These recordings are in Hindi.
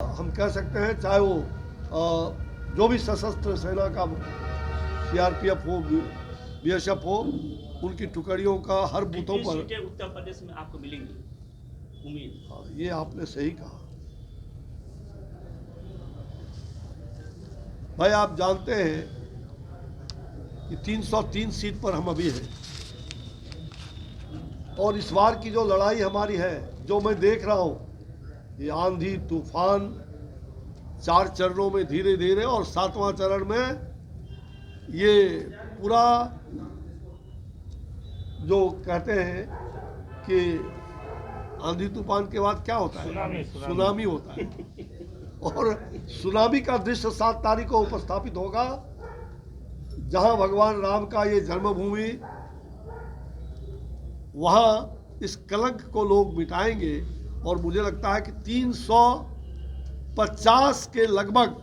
हम कह सकते हैं चाहे वो जो भी सशस्त्र सेना का सीआरपीएफ हो, बीएसएफ हो, उनकी टुकड़ियों का हर बूथों पर सीटें उत्तर प्रदेश में आपको मिलेंगी उम्मीद। ये आपने सही कहा भाई। आप जानते हैं कि 303 सीट पर हम अभी हैं और इस बार की जो लड़ाई हमारी है, जो मैं देख रहा हूँ, ये आंधी तूफान 4 चरणों में धीरे धीरे और 7वां चरण में ये पूरा जो कहते हैं कि आंधी तूफान के बाद क्या होता है, सुनामी होता है। और सुनामी का दृश्य 7 तारीख को उपस्थापित होगा, जहां भगवान राम का ये जन्मभूमि, वहां इस कलंक को लोग मिटाएंगे। और मुझे लगता है कि 350 के लगभग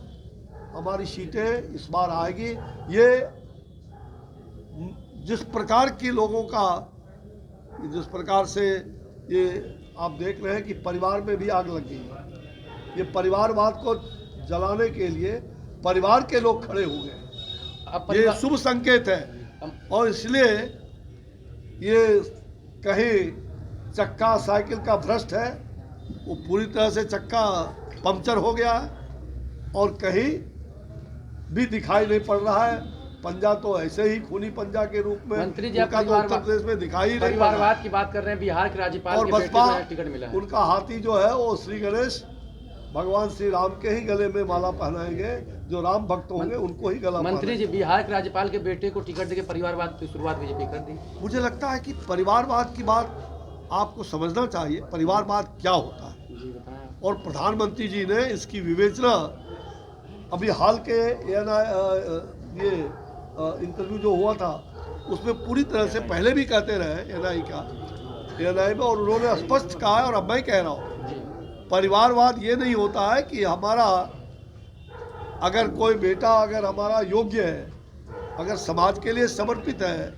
हमारी सीटें इस बार आएगी। ये जिस प्रकार के लोगों का, जिस प्रकार से ये आप देख रहे हैं कि परिवार में भी आग लग गई है, ये परिवारवाद को जलाने के लिए परिवार के लोग खड़े हो गए। ये शुभ संकेत है और इसलिए ये कहीं चक्का साइकिल का भ्रष्ट है, वो पूरी तरह से चक्का पंक्चर हो गया है और कहीं भी दिखाई नहीं पड़ रहा है। पंजा तो ऐसे ही खूनी पंजा के रूप में मंत्री जी उनका तो उत्तर प्रदेश में दिखाई नहीं पड़ रहा। परिवारवाद की बात कर रहे हैं, बिहार के राज्यपाल और के बेटे बसपा को टिकट मिला है। उनका हाथी जो है वो श्री गणेश भगवान श्री राम के ही गले में माला पहनाएंगे, जो राम भक्त होंगे उनको ही गला मंत्री जी, बिहार के राज्यपाल के बेटे को टिकट देके परिवारवाद की शुरुआत बीजेपी कर दी। मुझे लगता है कि परिवारवाद की बात आपको समझना चाहिए। परिवारवाद क्या होता है जी बताएं। और प्रधानमंत्री जी ने इसकी विवेचना अभी हाल के ये इंटरव्यू जो हुआ था उसमें पूरी तरह से पहले भी कहते रहे एएनआई में, और उन्होंने स्पष्ट कहा है और अब मैं कह रहा हूँ, परिवारवाद ये नहीं होता है कि हमारा अगर कोई बेटा अगर हमारा योग्य है, अगर समाज के लिए समर्पित है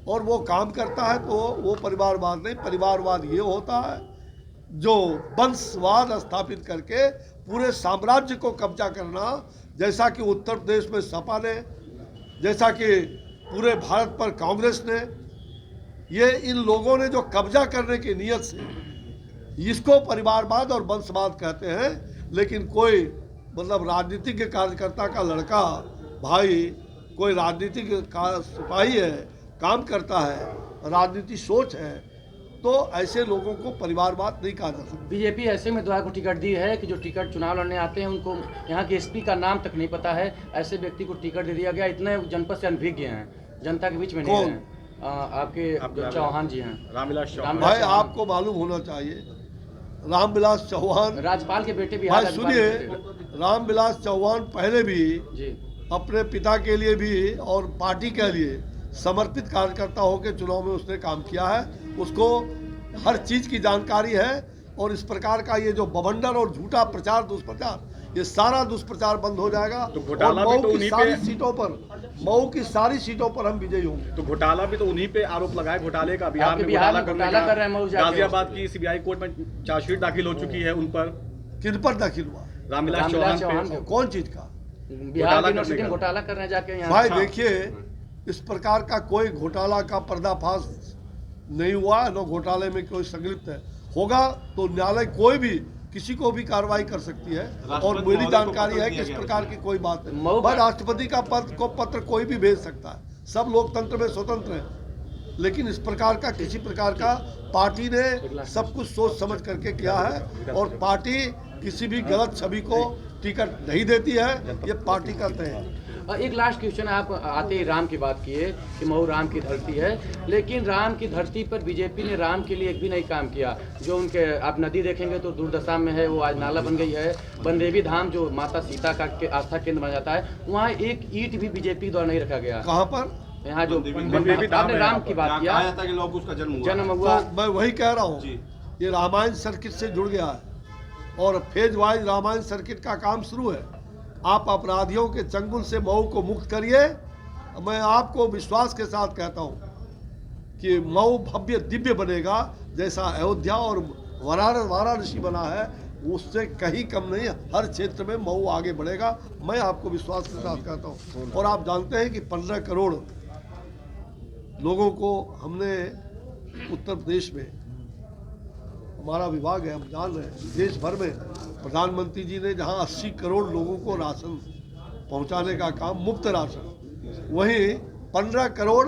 और वो काम करता है तो वो परिवारवाद नहीं। परिवारवाद ये होता है जो वंशवाद स्थापित करके पूरे साम्राज्य को कब्जा करना, जैसा कि उत्तर प्रदेश में सपा ने, जैसा कि पूरे भारत पर कांग्रेस ने, ये इन लोगों ने जो कब्जा करने की नीयत से, इसको परिवारवाद और वंशवाद कहते हैं। लेकिन कोई मतलब राजनीतिक कार्यकर्ता का लड़का भाई, कोई राजनीतिक सिपाही है, काम करता है, राजनीति सोच है, तो ऐसे लोगों को परिवारवाद नहीं कहा जा सकता। बीजेपी ऐसे उम्मीदवार को टिकट दी है कि जो टिकट चुनाव लड़ने आते हैं उनको यहाँ के एसपी का नाम तक नहीं पता है, ऐसे व्यक्ति को टिकट दे दिया गया। इतने जनपद से अनभिज्ञ हैं, जनता के बीच में नहीं हैं। आपके चौहान जी हैं, रामविलास चौहान भाई, आपको मालूम होना चाहिए, रामविलास चौहान राज्यपाल के बेटे बिहार। भाई सुनिए, रामविलास चौहान पहले भी जी अपने पिता के लिए भी और पार्टी के लिए समर्पित कार्यकर्ता होकर चुनाव में उसने काम किया है। उसको हर चीज की जानकारी है और इस प्रकार का ये जो बवंडर और झूठा प्रचार दुष्प्रचार, ये सारा दुष्प्रचार बंद हो जाएगा। तो घोटाला भी तो उन्हीं सारी सीटों पर, मऊ की सारी सीटों पर हम विजयी होंगे। तो घोटाला भी तो उन्हीं पे आरोप लगाए, घोटाले का। बिहार में घोटाला कर रहे हैं। गाजियाबाद की सीबीआई कोर्ट में चार्जशीट दाखिल हो चुकी है उन पर। किन पर दाखिल हुआ? रामविलास चौहान पे। कौन चीज का? बिहार यूनिवर्सिटी में घोटाला करने जाके यहाँ। भाई देखिए, इस प्रकार का कोई घोटाला का पर्दाफाश नहीं हुआ, न घोटाले में कोई संलिप्त है। होगा तो न्यायालय कोई भी किसी को भी कार्रवाई कर सकती है और मेरी जानकारी है कि इस प्रकार की कोई बात नहीं। भाई राष्ट्रपति का पत्र कोई भी भेज सकता है, सब लोकतंत्र में स्वतंत्र है। लेकिन इस प्रकार का किसी प्रकार का पार्टी ने सब कुछ सोच समझ करके किया है और पार्टी किसी भी गलत छवि को टिकट नहीं देती है, ये पार्टी का तय है। एक लास्ट क्वेश्चन, आप आते ही राम की बात किए कि मऊ राम की धरती है, लेकिन राम की धरती पर बीजेपी ने राम के लिए एक भी नहीं काम किया। जो उनके आप नदी देखेंगे तो दुर्दशा में है, वो आज नाला बन गई है। बनदेवी धाम जो माता सीता का आस्था केंद्र बना जाता है, वहाँ एक ईंट भी बीजेपी द्वारा नहीं रखा गया। कहाँ पर? यहाँ जो आपने राम की बात किया, उसका जन्म हुआ। तो मैं वही कह रहा हूँ, ये रामायण सर्किट से जुड़ गया है और फेज वाइज रामायण सर्किट का काम शुरू है। आप अपराधियों के चंगुल से मऊ को मुक्त करिए। मैं आपको विश्वास के साथ कहता हूँ कि मऊ भव्य दिव्य बनेगा, जैसा अयोध्या और वाराणसी बना है, उससे कहीं कम नहीं, हर क्षेत्र में मऊ आगे बढ़ेगा, मैं आपको विश्वास के साथ कहता हूँ। और आप जानते हैं कि 15 करोड़ लोगों को हमने उत्तर प्रदेश में, हमारा विभाग है, हम जान रहे हैं, देश भर में प्रधानमंत्री जी ने जहां 80 करोड़ लोगों को राशन पहुंचाने का काम, मुफ्त राशन, वहीं 15 करोड़